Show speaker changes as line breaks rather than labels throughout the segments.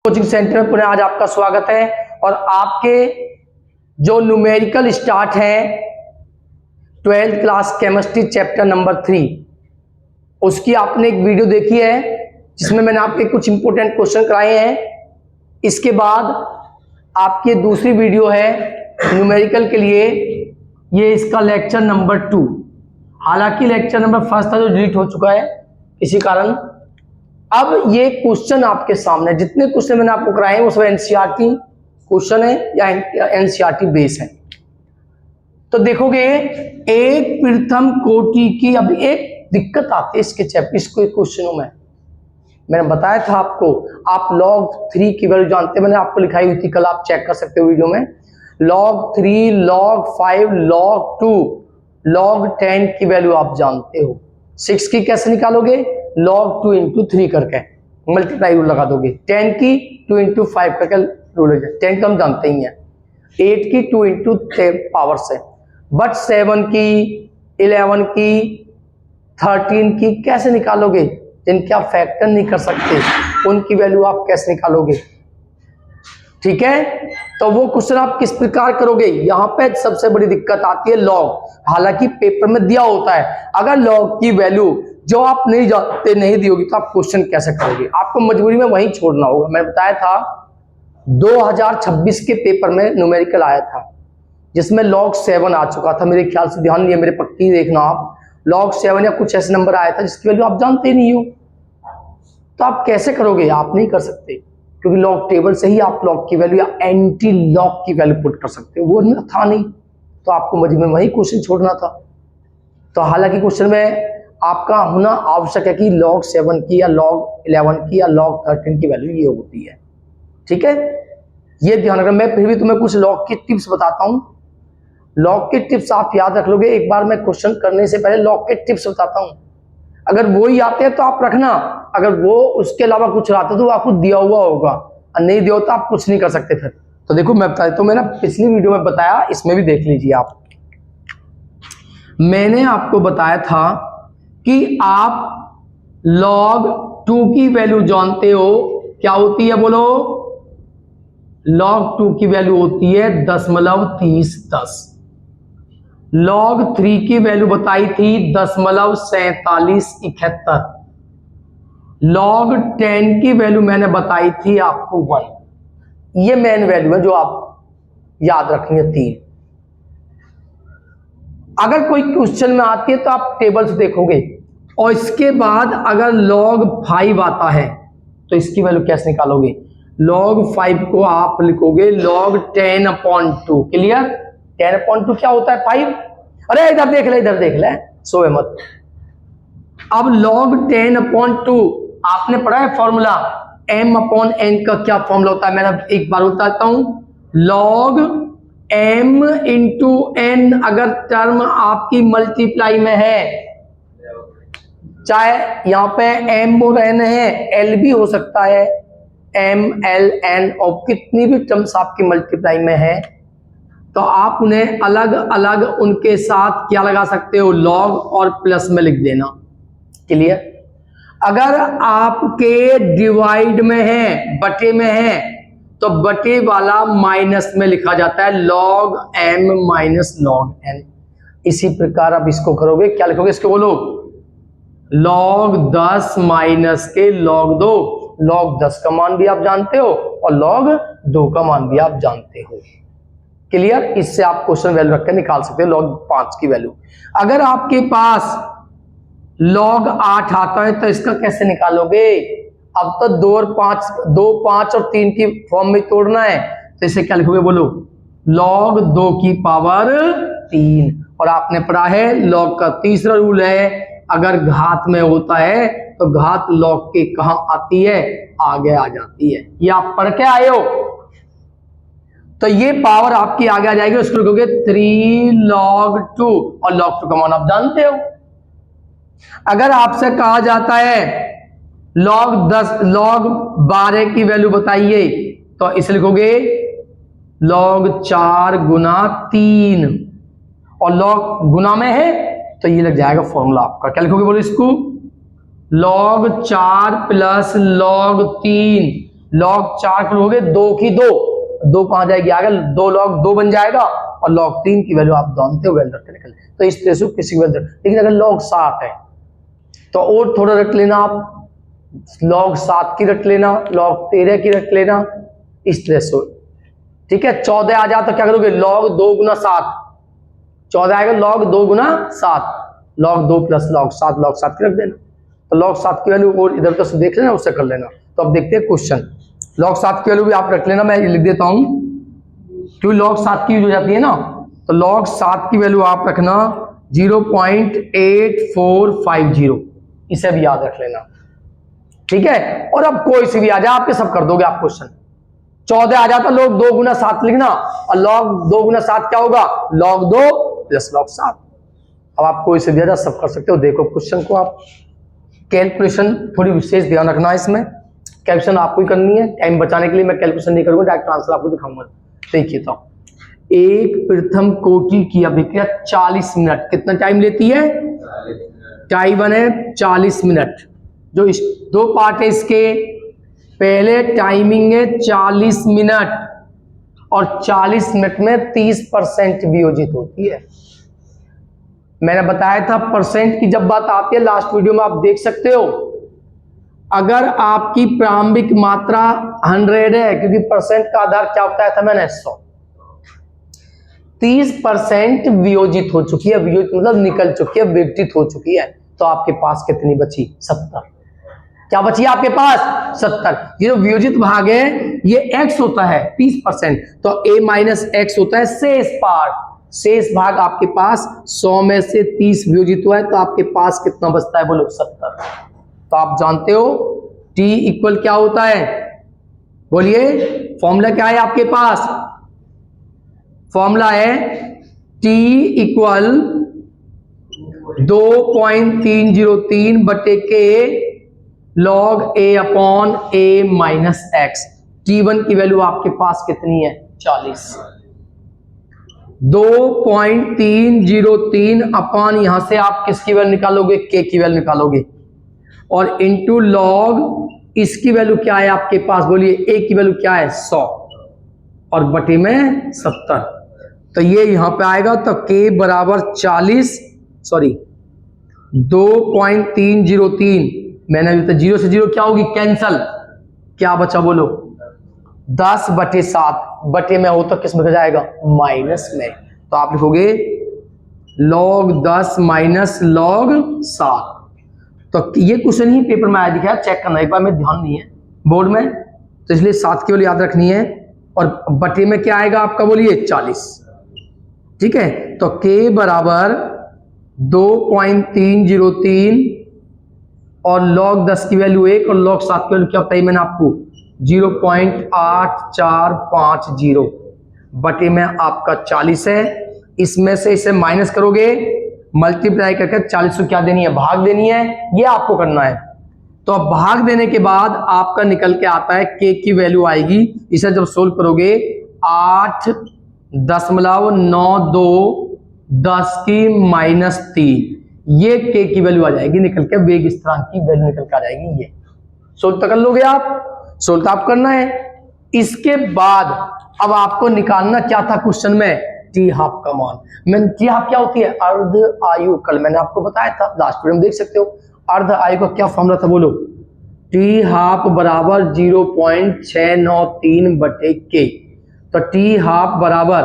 Coaching centre में पुनः आज आपका स्वागत है। और आपके जो न्यूमेरिकल स्टार्ट है 12th class chemistry chapter number 3, उसकी आपने एक वीडियो देखी है जिसमें मैंने आपके कुछ इंपोर्टेंट क्वेश्चन कराए हैं। इसके बाद आपकी दूसरी वीडियो है न्यूमेरिकल के लिए, ये इसका लेक्चर नंबर 2। हालांकि लेक्चर नंबर 1 था जो डिलीट हो चुका है किसी कारण। अब ये क्वेश्चन आपके सामने, जितने क्वेश्चन मैंने आपको कराए हैं वो सब एनसीईआरटी क्वेश्चन है या एनसीईआरटी बेस है। तो देखोगे एक प्रथम कोटि की, अब एक दिक्कत आती है इसके इसको क्वेश्चनों में। मैंने बताया था आपको, आप log 3 की वैल्यू जानते हैं, मैंने आपको लिखाई हुई थी, कल आप चेक कर सकते हो वीडियो में। log 3, log 5, log 2, log 10 की वैल्यू आप जानते हो। 6 की कैसे निकालोगे? log 2 into 3 करके मल्टीप्लाई रूल लगा दोगे। 10 की 2 into 5 करके रूल है, 10 का हम जानते ही हैं। 8 की 2 into 10 पावर से, बट 7 की, 11 की, 13 की कैसे निकालोगे? जिनके आप फैक्टर नहीं कर सकते उनकी वैल्यू आप कैसे निकालोगे? ठीक है, तो वो क्वेश्चन आप किस प्रकार करोगे? यहां पे सबसे बड़ी दिक्कत आती है लॉग। हालांकि पेपर में दिया होता है, अगर लॉग की वैल्यू जो आप नहीं जानते नहीं दी होगी तो आप क्वेश्चन कैसे करोगे? आपको मजबूरी में वहीं छोड़ना होगा। मैंने बताया था 2026 के पेपर में न्यूमेरिकल आया था जिसमें log 7 आ चुका था, मेरे ख्याल से, ध्यान दिए मेरे, पक्की देखना आप। log 7 या कुछ ऐसे नंबर आया था जिसकी वैल्यू आप जानते नहीं हो, तो आप कैसे करोगे? आप नहीं कर सकते, क्योंकि लॉग टेबल से ही आप लॉग की वैल्यू या एंटी लॉग की वैल्यू पुट कर सकते हो। वो था नहीं, तो आपको मजबूरी में वही क्वेश्चन छोड़ना था। तो हालांकि क्वेश्चन में आपका होना आवश्यक है कि log 7 की या log 11 की या log 13 की वैल्यू ये होती है। ठीक है, ये ध्यान रखना। मैं फिर भी तुम्हें कुछ लॉग की टिप्स बताता हूं। लॉग के टिप्स आप याद रख लोगे। एक बार मैं क्वेश्चन करने से पहले लॉग के टिप्स बताता हूं, अगर वो ही आते हैं तो आप रखना, अगर वो उसके अलावा कुछ आता तो वो आपको दिया हुआ होगा, और नहीं दिया होता आप कुछ नहीं कर सकते फिर। तो देखो मैं बता देता हूं, मैंने पिछली वीडियो में बताया, इसमें भी देख लीजिए आप। मैंने आपको बताया था कि आप log 2 की वैल्यू जानते हो, क्या होती है बोलो? log 2 की वैल्यू होती है 10.3010। log 3 की वैल्यू बताई थी 10.4771। log 10 की वैल्यू मैंने बताई थी आपको 1। ये मेन वैल्यू है जो आप याद रखेंगे 3। अगर कोई क्वेश्चन में आती है तो आप टेबल से देखोगे, और इसके बाद अगर log 5 आता है तो इसकी वैल्यू कैसे निकालोगे? log 5 को आप लिखोगे log 10/2। क्लियर? 10/2 क्या होता है? 5। अरे इधर देख ले, इधर देख ले, सोए मत। अब log 10/2 आपने पढ़ा है फॉर्मूला, m/n का क्या फॉर्मूला होता है? मैंने एक बार बताता हूं, log m इंटू n अगर टर्म आपकी मल्टीप्लाई में है, चाहे यहां पे m और n है, l भी हो सकता है, m, l, n, और कितनी भी टर्म्स आपकी मल्टीप्लाई में है, तो आप उन्हें अलग अलग उनके साथ क्या लगा सकते हो? लॉग और प्लस में लिख देना। क्लियर? अगर आपके डिवाइड में है, बटे में है, तो बटे वाला माइनस में लिखा जाता है, log m minus log n। इसी प्रकार आप इसको करोगे, क्या लिखोगे इसको बोलो? log 10 माइनस के log 2। log 10 का मान भी आप जानते हो और log 2 का मान भी आप जानते हो। क्लियर? इससे आप क्वेश्चन वैल्यू रखकर निकाल सकते हो log 5 की वैल्यू। अगर आपके पास log 8 आता है तो इसका कैसे निकालोगे? अब तो 2 और 5 और 3 की फॉर्म में तोड़ना है, तो इसे क्या लिखोगे बोलो? log 2 की पावर 3। और आपने पढ़ा है log का तीसरा रूल है, अगर घात में होता है तो घात log के कहां आती है? आगे आ जाती है। ये आप पढ़ के आए हो, तो ये पावर आपकी आगे आ जाएगी। उसको लिखोगे 3 log 2, और log 2 का मान आप जानते हो। अगर आपसे कहा जाता है log 12 की वैल्यू बताइए, तो इसे लिखोगे log 4 गुना 3, और log गुना में है तो ये लग जाएगा फॉर्मूला आपका। क्या लिखोगे बोलो इसको? log 4 प्लस log 3 log 4 की लोगे 2 की 2 कहां जाएगी आगे, 2 log 2 बन जाएगा और log 3 की वैल्यू आप जानते हो वैल्यू रख के निकल। तो इस तरह से किसी की वैल्यू, लेकिन अगर log 7 है तो और थोड़ा रख लेना आप, log 7 की रख लेना, log 13 की रख लेना, इस तरह से। ठीक है, 14 आ जाए तो क्या करोगे, log 2 गुना 7, 14 आएगा log 2 गुना 7, log 2 प्लस log 7 की रख देना। तो log 7 की वैल्यू और इधर से देख लेना, उससे कर लेना। तो अब देखते हैं क्वेश्चन। log 7 की वैल्यू भी आप रख लेना, मैं लिख देता हूं क्योंकि log 7 की यूज हो जाती है ना। तो log 7 की वैल्यू आप रखना 0.8450, इसे भी याद रख लेना। ठीक है, और अब कोई सी भी आ जाए आपके सब कर दोगे आप क्वेश्चन। 14 आ जाता log 2 गुना 7 लिखना, और log 2 गुना 7 क्या होगा, log 2 प्लस log 7। अब आप कोई से दिया सब कर सकते हो। देखो क्वेश्चन को आप, कैलकुलेशन थोड़ी विशेष ध्यान रखना है इसमें, कैलकुलेशन आपको ही करनी है। टाइम बचाने के लिए मैं कैलकुलेशन नहीं करूंगा, डायरेक्ट आंसर आपको दिखाऊंगा। देखिए तो एक प्रथम कोटि की अभिक्रिया 40 मिनट, कितना टाइम लेती है, टाइम 1 है 40 मिनट। जो इस दो पार्ट है इसके, पहले टाइमिंग है 40 मिनट और 40 मिनट में 30% वियोजित होती है। मैंने बताया था परसेंट की जब बात आती है, लास्ट वीडियो में आप देख सकते हो। अगर आपकी प्रारंभिक मात्रा 100 है, क्योंकि परसेंट का आधार क्या होता है था मैंने 100, 30% वियोजित हो चुकी है, वियोजित मतलब निकल चुकी है, विघटित हो चुकी है, तो आपके पास कितनी बची, 70। क्या बची आपके पास, 70। ये जो वियोजित भाग है ये x होता है 30%, तो a माइनस एक्स होता है शेष पार्ट। शेष भाग आपके पास 100 में से 30 वियोजित हुआ है, तो आपके पास कितना बचता है, बोलो 70। तो आप जानते हो t इक्वल क्या होता है, बोलिए फॉर्मूला क्या है आपके पास, फॉर्मूला है t इक्वल 2.303 बटे के log a upon a minus x. t1 की वैल्यू आपके पास कितनी है, 40। 2.303 अपॉन यहां से आप किसकी वैल्यू निकालोगे, k की वैल्यू निकालोगे, और इंटू लॉग इसकी वैल्यू क्या है आपके पास, बोलिए a की वैल्यू क्या है 100 और बटे में 70। तो ये यहां पे आएगा, तो k बराबर 40, सॉरी 2.303, मैंने अभी तो 0 से 0 क्या होगी, कैंसल, क्या बचा बोलो 10/7, बटे में हो तो किस में जाएगा, माइनस में। तो आप लिखोगे log 10 माइनस log 7। तो ये क्वेश्चन ही पेपर में आया दिखा, चेक करना एक बार, में ध्यान नहीं है बोर्ड में, तो इसलिए 7 की वैल्यू याद रखनी है, और बटे में क्या आएगा आपका, बोलिए 40। ठीक है, तो k बराबर 2.303 और log 10 की वैल्यू 1 और log 7 की वैल्यू क्या बताई मैंने आपको, 0.8450 बटे में आपका 40 है। इसमें से इसे माइनस करोगे, मल्टीप्लाई करके 40 को क्या देनी है, भाग देनी है, ये आपको करना है। तो अब भाग देने के बाद आपका निकल के आता है k की वैल्यू आएगी, इसे जब सोल्व करोगे 8.9210⁻³ ये k की वैल्यू आ जाएगी निकल के, वेग स्थिरांक की वैल्यू निकल के आ जाएगी। ये सोल्व कर लोगे आप, सोल्व आप करना है। इसके बाद अब आपको निकालना क्या था क्वेश्चन में, टी हाफ का मान। टी हाफ क्या होती है, अर्ध आयु। कल मैंने आपको बताया था, लास्ट वीडियो में देख सकते हो। अर्ध आयु का क्या फॉर्मूला था, बोलो टी हाफ बराबर 0.693 बटे के। तो टी हाफ बराबर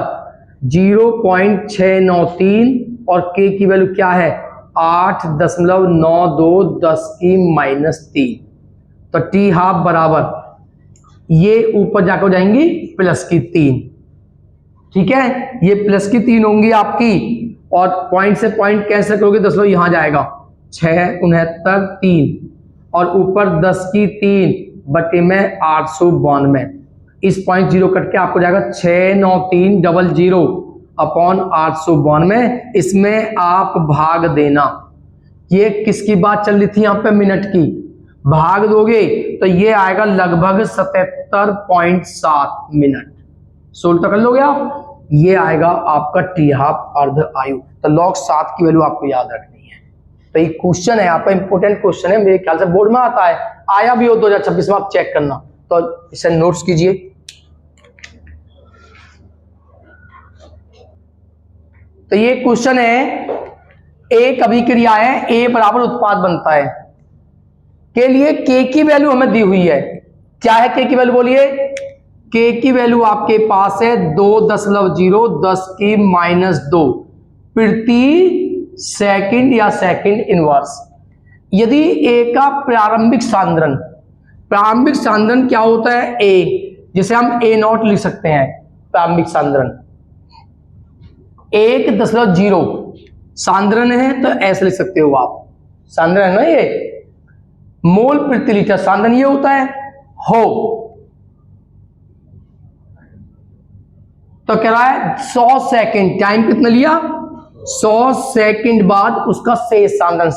0.693 और के की वैल्यू क्या है 8.9210⁻³। तो टी हाफ बराबर ये ऊपर जाकर जाएंगी +3, ठीक है, ये +3 होंगी आपकी, और पॉइंट से पॉइंट कैंसिल करोगे 10 लोग यहां जाएगा 669 और ऊपर 10⁻³ बटे में 892। इस पॉइंट 0 कट के आपको जाएगा 69300 अपॉन 892। इसमें आप भाग देना, ये किसकी बात चल रही थी यहाँ पे, मिनट की, भाग दोगे तो ये आएगा लगभग 77.7 मिनट। सोल्व कर लोगे आप, ये आएगा आपका टी हाफ अर्ध आयु। तो log 7 की वैल्यू आपको याद रखनी है। तो ये क्वेश्चन है आपका, इंपोर्टेंट क्वेश्चन है, मेरे ख्याल से बोर्ड में आता है, आया भी हो 2026 में, आप चेक करना। तो इसे नोट्स कीजिए। तो ये क्वेश्चन है, एक अभिक्रिया है, ए बराबर उत्पाद बनता है के लिए के की वैल्यू हमें दी हुई है। क्या है के की वैल्यू, बोलिए। के की वैल्यू आपके पास है 2.0 (10⁻² प्रति सेकंड या सेकंड इनवर्स। यदि ए का प्रारंभिक सांद्रण क्या होता है, ए, जिसे हम A0 लिख सकते हैं। प्रारंभिक सांद्रण 1.0 सांद्रण है तो ऐसे लिख सकते हो आप, सांद्रण है ना ये, मोल प्रति लीटर सांद्रण ये होता है हो। तो कह रहा है 100 सेकंड, टाइम कितना लिया, 100 सेकंड बाद उसका शेष सांद्रण,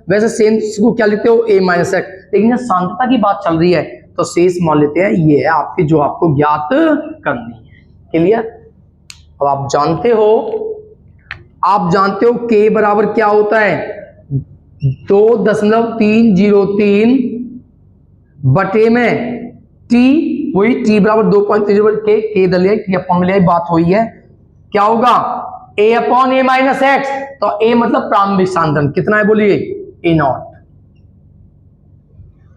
वैसे शेष को क्या लेते हो, A - x, लेकिन सांद्रता की बात चल रही है तो शेष मान लेते हैं ये है आपकी, जो आपको ज्ञात करनी है। क्लियर। अब आप जानते हो K बराबर क्या होता है, 2.303 बटे में T, वही T बराबर 2.3 के इधर लिया, T अपॉन में लिया, बात हुई है। क्या होगा, A/A - x, तो A मतलब प्रारंभिक सांद्रण कितना है, बोलिए A0,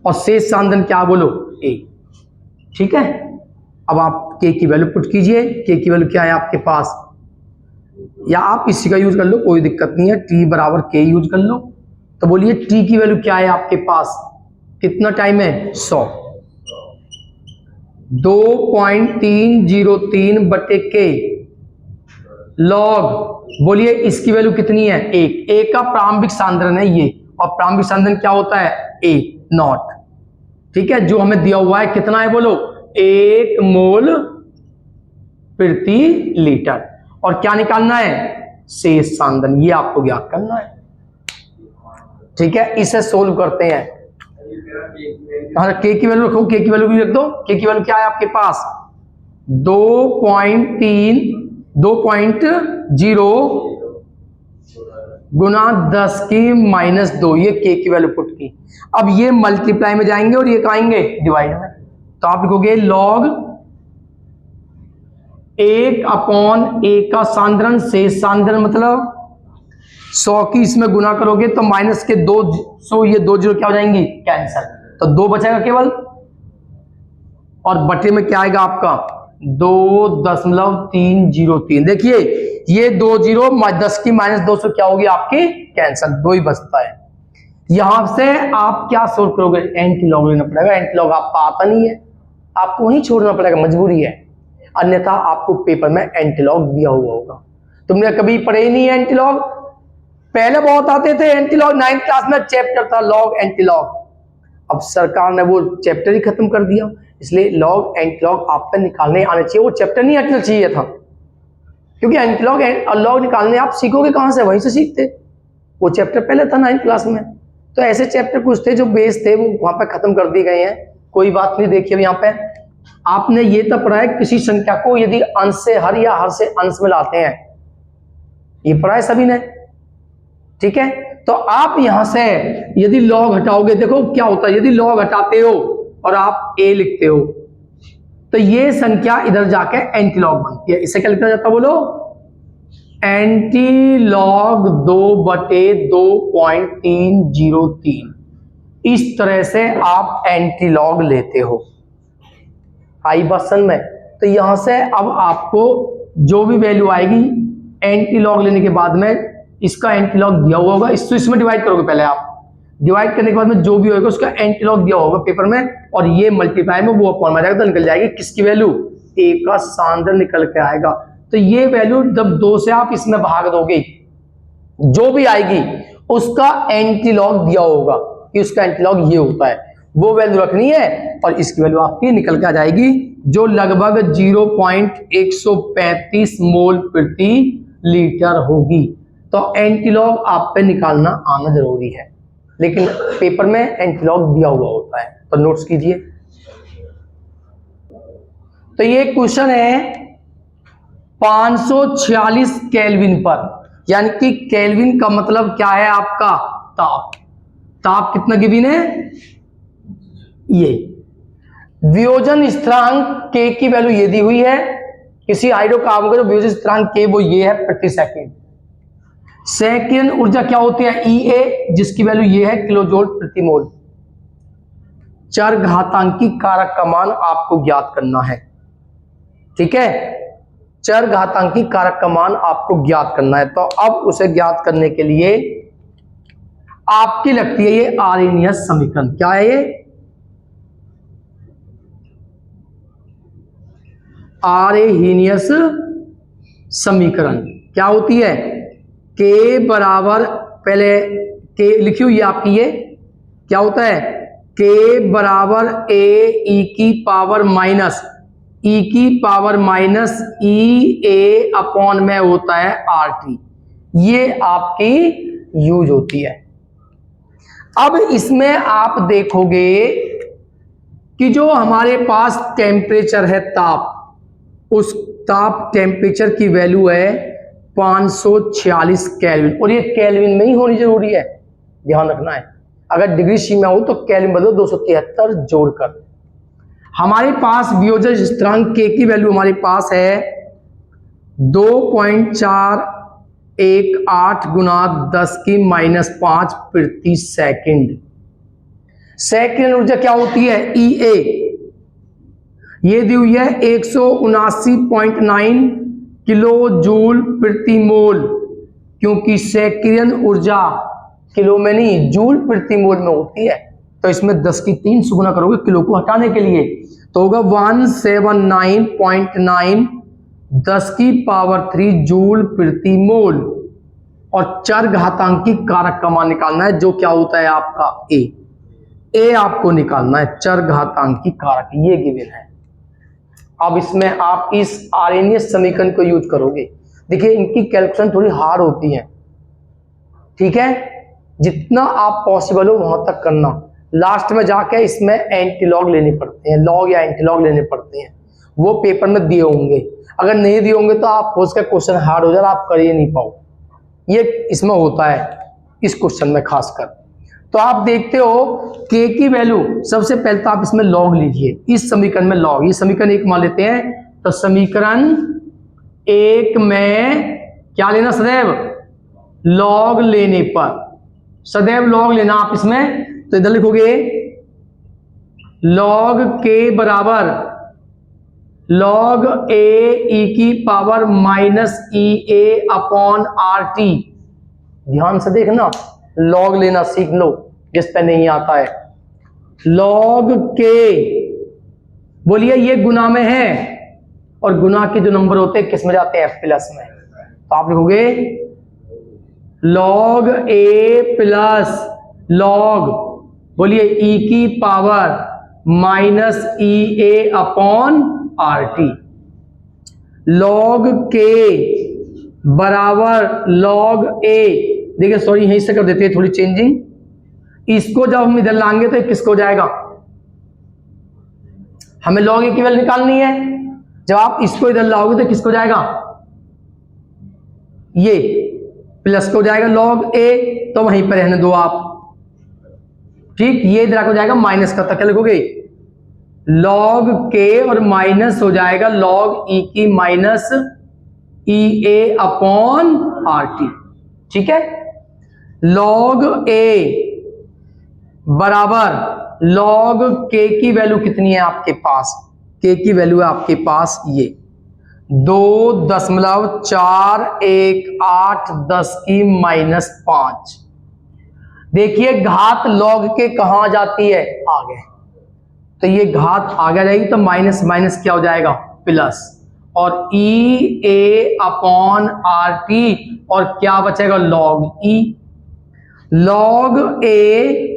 और शेष सांद्रण क्या बोलो, A। ठीक है। अब आप K की वैल्यू पुट कीजिए। K की वैल्यू क्या है आपके पास, या आप इसी का यूज कर लो, कोई दिक्कत नहीं है, T बराबर K यूज कर लो। तो बोलिए T की वैल्यू क्या है आपके पास, कितना टाइम है, 100, 2.303 बटे K लॉग, बोलिए इसकी वैल्यू कितनी है, 1। A का प्रारंभिक सांद्रण है ये, और प्रारंभिक सांद्रण क्या होता है, A0। ठीक है, जो हमें दिया हुआ है कितना है, बोलो 1 मोल प्रति लीटर, और क्या निकालना है, शेष सांद्रण, ये आपको ज्ञात करना है। ठीक है, इसे सोल्व करते हैं। K की वैल्यू रखो, K की वैल्यू भी रख दो। K की वैल्यू क्या है आपके पास, 2.0 गुना 10⁻², ये K की वैल्यू पुट की। अब ये मल्टीप्लाई में जाएंगे और ये आएंगे डिवाइड में, तो आप लिखोगे लॉग 1/A का सांद्रण, शेष सांद्रण मतलब 100 की इसमें गुना करोगे तो माइनस के 200, ये 2 जीरो क्या हो जाएंगी, कैंसिल, तो 2 बचेगा केवल, और बटे में क्या आएगा आपका 2.303। देखिए ये 2 जीरो 10 की -200 क्या होगी आपकी, कैंसिल, 2 ही बचता है। यहां से आप क्या सोल्व करोगे, एंटी लॉग लेना पड़ेगा। एंटी लॉग आपका आता नहीं है, आपको वहीं छोड़ना पड़ेगा, मजबूरी है, अन्यथा आपको पेपर में एंटी लॉग दिया हुआ होगा। तुमने कभी पढ़े ही नहीं है एंटी लॉग, पहले बहुत आते थे एंटी लॉग, 9th क्लास में चैप्टर था लॉग एंटी लॉग, अब सरकार ने वो चैप्टर ही खत्म कर दिया, इसलिए लॉग एंटी लॉग आप पे निकालने आने चाहिए, वो चैप्टर नहीं हटना चाहिए था, क्योंकि एंटी लॉग और लॉग निकालने आप सीखोगे कहां से, वहीं से सीखते, वो चैप्टर पहले था 9th क्लास में। तो ऐसे चैप्टर कुछ थे जो बेस थे, वो वहां पे खत्म कर दिए गए हैं, कोई बात नहीं। देखिए यहाँ पे आपने ये तो पढ़ा है, किसी संख्या को यदि अंश से हर या हर से अंश में लाते हैं, ये पढ़ा है सभी ने। ठीक है, तो आप यहां से यदि लॉग हटाओगे, देखो क्या होता है, यदि लॉग हटाते हो और आप A लिखते हो तो ये संख्या इधर जाके एंटी लॉग बनती है। इसे क्या लिखा जाता है, बोलो एंटी लॉग 2/2.303। इस तरह से आप एंटी लॉग लेते हो, आई बात समझ में। तो यहां से अब आपको जो भी वैल्यू आएगी एंटी लॉग लेने के बाद में, इसका एंटी लॉग दिया हुआ होगा, इसको इसमें डिवाइड करोगे पहले आप, डिवाइड करने के बाद में जो भी होगा उसका एंटी लॉग दिया होगा पेपर में, और ये मल्टीप्लाई में वो अपॉन में जाएगा, तो निकल जाएगी किसकी वैल्यू, A का सांद्रण निकल के आएगा। तो ये वैल्यू जब 2 से आप इसमें भाग दोगे, जो भी आएगी उसका एंटी लॉग दिया होगा, कि उसका एंटी लॉग ये होता है, वो वैल्यू रखनी है, और इसकी वैल्यू आपकी निकल के आ जाएगी, जो लगभग 0.135 मोल प्रति लीटर होगी। तो एंटी लॉग आप पे निकालना आना जरूरी है, लेकिन पेपर में एंटी लॉग दिया हुआ होता है, तो नोट्स कीजिए। तो ये क्वेश्चन है 546 केल्विन पर, यानी कि केल्विन का मतलब क्या है आपका, ताप। ताप कितना गिवन है, ये वियोजन स्थिरांक k की वैल्यू ये दी हुई है, किसी हाइड्रोकार्बन का जो वियोजन स्थिरांक k वो ये है प्रति सेकंड। सेकंड ऊर्जा क्या होती है EA, जिसकी वैल्यू ये है किलो जूल प्रति मोल। चर घातांकी कारक का मान आपको ज्ञात करना है, ठीक है, चर घातांकी कारक का मान आपको ज्ञात करना है। तो अब उसे ज्ञात करने के लिए आपकी लगती है ये आर्हेनियस समीकरण। क्या है ये? आर्हेनियस समीकरण क्या होती है? k बराबर, पहले k लिखी हुई है आपकी, ये क्या होता है? k बराबर a e की power minus e a upon में होता है RT। ये आपकी यूज होती है। अब इसमें आप देखोगे कि जो हमारे पास टेम्परेचर है, ताप, उस ताप टेम्परेचर की वैल्यू है 546 केल्विन, और ये केल्विन में ही होनी जरूरी है, ध्यान रखना है। अगर डिग्री सी में हो तो केल्विन बदलो 273 जोड़कर। हमारे पास वियोजन स्थिरांक k की वैल्यू हमारे पास है 2.418 गुना 10 की -5 प्रति सेकंड। सेकंड ऊर्जा क्या होती है EA, ये दी हुई है 179.9 किलो जूल प्रति मोल, क्योंकि सेकंड ऊर्जा किलो में नहीं जूल प्रति मोल में होती है। तो इसमें 10 की 3 से गुना करोगे किलो को हटाने के लिए, तो होगा 179.9 10 की पावर 3 जूल प्रति मोल। और चर घातांकी कारक का मान निकालना है, जो क्या होता है आपका ए आपको निकालना है, चर घातांकी कारक, ये गिवन है। अब इसमें आप इस आर्हेनियस समीकरण को यूज करोगे। देखिए इनकी कैलकुलेशन थोड़ी हार्ड होती है, ठीक है, जितना आप पॉसिबल हो वहां तक करना। लास्ट में जाके इसमें एंटीलॉग लेने पड़ते हैं, लॉग या एंटीलॉग लेने पड़ते हैं, वो पेपर में दिए होंगे। अगर नहीं दिए होंगे तो आप हो सके क्वेश्चन हार्ड हो जाए, आप कर ही नहीं पाओ। ये इसमें होता है, इस क्वेश्चन में खासकर। तो आप देखते हो k की वैल्यू, सबसे पहले तो आप इसमें लॉग लीजिए, इस समीकरण में लॉग, ये समीकरण 1 मान लेते हैं। तो समीकरण 1 में क्या लेना? सदैव लॉग लेने पर, सदैव लॉग लेना आप इसमें। तो इधर लिखोगे लॉग k बराबर लॉग a e की पावर -EA अपॉन RT। ध्यान से देखना, लॉग लेना सीख लो जिस पे नहीं आता है। लॉग k, बोलिए ये गुना में है, और गुना के जो नंबर होते हैं किस में जाते हैं? प्लस में। तो आप लिखोगे लॉग a प्लस लॉग, बोलिए e की power -EA upon RT। Log k बराबर लॉग a, देखिए सॉरी यहीं से कर देते हैं थोड़ी चेंजिंग। इसको जब हम इधर लाएंगे तो किसको जाएगा? हमें लॉग a की वैल्यू निकालनी है। जब आप इसको इधर लाओगे तो किसको जाएगा? ये प्लस को जाएगा लॉग a, तो वहीं पर रहने दो आप, ठीक। ये इधर को जाएगा माइनस का, तो क्या लिखोगे? लॉग k और माइनस हो जाएगा लॉग e की माइनस EA अपॉन RT, ठीक है। लॉग a बराबर लॉग k की वैल्यू कितनी है आपके पास? k की वैल्यू है आपके पास ये 2.418 10 की -5। देखिए घात लॉग के कहां जाती है? आगे, तो ये घात आगे जाएगी तो माइनस माइनस क्या हो जाएगा? प्लस, और EA अपॉन RT, और क्या बचेगा? Log E। लॉग A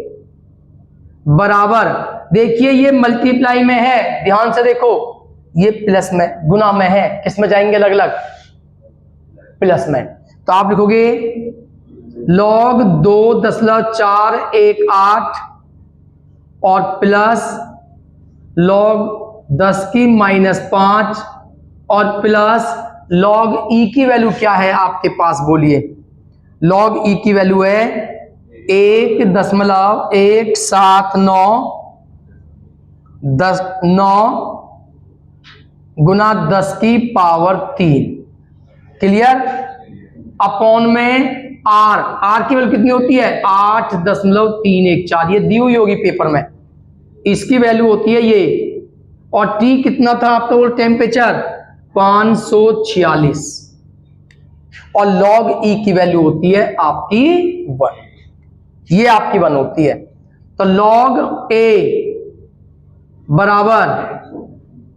बराबर, देखिए ये मल्टीप्लाई में है, ध्यान से देखो, ये प्लस में, गुना में है, किस में जाएंगे? अलग अलग, प्लस में। तो आप लिखोगे लॉग 2.418 और प्लस लॉग 10 की -5 और प्लस लॉग E की वैल्यू क्या है आपके पास? बोलिए, लॉग E की वैल्यू है 1.179 9 गुना 10 की पावर 3, क्लियर। अपॉन में आर की वैल्यू कितनी होती है 8.314, ये दी हुई होगी पेपर में, इसकी वैल्यू होती है ये। और टी कितना था आपका वो टेम्परेचर 546, और लॉग ई की वैल्यू होती है आपकी 1, ये आपकी 1 होती है। तो लॉग ए बराबर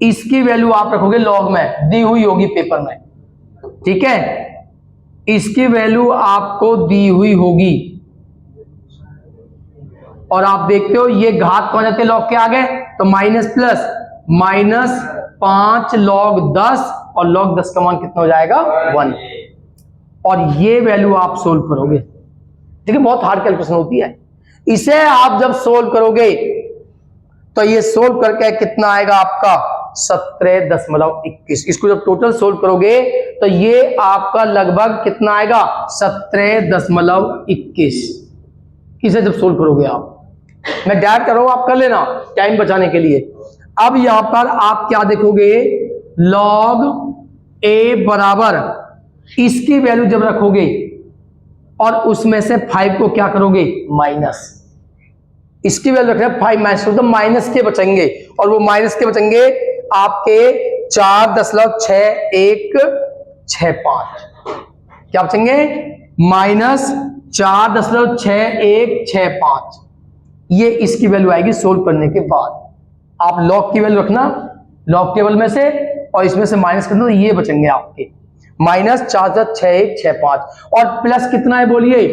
इसकी वैल्यू आप रखोगे लॉग में, दी हुई होगी पेपर में, ठीक है। इसकी वैल्यू आपको दी हुई होगी, और आप देखते हो ये घात कौन जाते लॉग के आगे, तो माइनस प्लस, -5 log 10, और log 10 का मान कितना हो जाएगा 1, और ये वैल्यू आप सोल्व करोगे। देखिए बहुत हार्ड कैलकुलेशन होती है, इसे आप जब सोल्व करोगे तो ये सोल्व करके कितना आएगा आपका 17.21। इसको जब टोटल सोल्व करोगे तो ये आपका लगभग कितना आएगा 17.21। इसे जब सोल्व करोगे आप, मैं डायरेक्ट कर रहा हूं, आप कर लेना टाइम बचाने के लिए। अब यहां पर आप क्या देखोगे, लॉग ए बराबर इसकी वैल्यू जब रखोगे और उसमें से 5 को क्या करोगे माइनस, इसकी वैल्यू रख रहे हैं 5 माइनस, तो माइनस के बचेंगे, और वो माइनस के बचेंगे आपके 4.6165, क्या बचेंगे -4.6165। ये इसकी वैल्यू आएगी सोल्व करने के बाद। आप लॉग की वैल्यू रखना लॉग टेबल में से, और इसमें से माइनस करना, तो ये बचेंगे आपके -4.6165, और प्लस कितना है बोलिए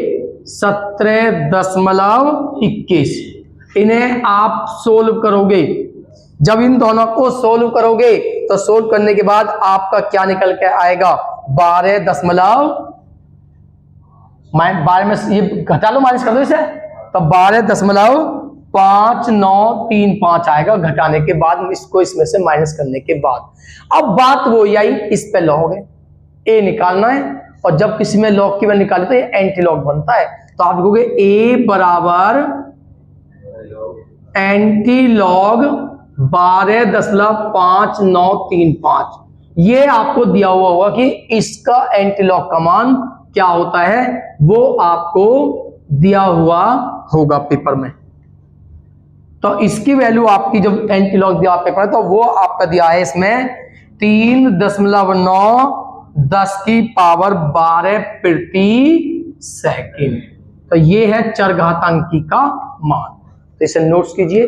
17.21। इन्हें आप सोल्व करोगे, जब इन दोनों को सोल्व करोगे तो सोल्व करने के बाद आपका क्या निकल के आएगा 12 में ये घटा लो, माइनस कर दो इसे, तो 12.5935 आएगा घटाने के बाद, इसको इसमें से माइनस करने के बाद। अब बात वो आई, इस पे लॉग है, ए निकालना है, और जब किसी में लॉग की वैल्यू निकाले तो ये एंटी लॉग बनता है, तो आप लिखोगे ए बराबर एंटी लॉग 12.5935। ये आपको दिया हुआ होगा कि इसका एंटी लॉग का मान क्या होता है, वो आपको दिया हुआ होगा पेपर में। तो इसकी वैल्यू आपकी जब एंटी लॉग दिया पेपर, तो वो आपका दिया है इसमें 3.9 10 की पावर 12 प्रति सेकंड। तो ये है चरघातांकी का मान, तो इसे नोट्स कीजिए।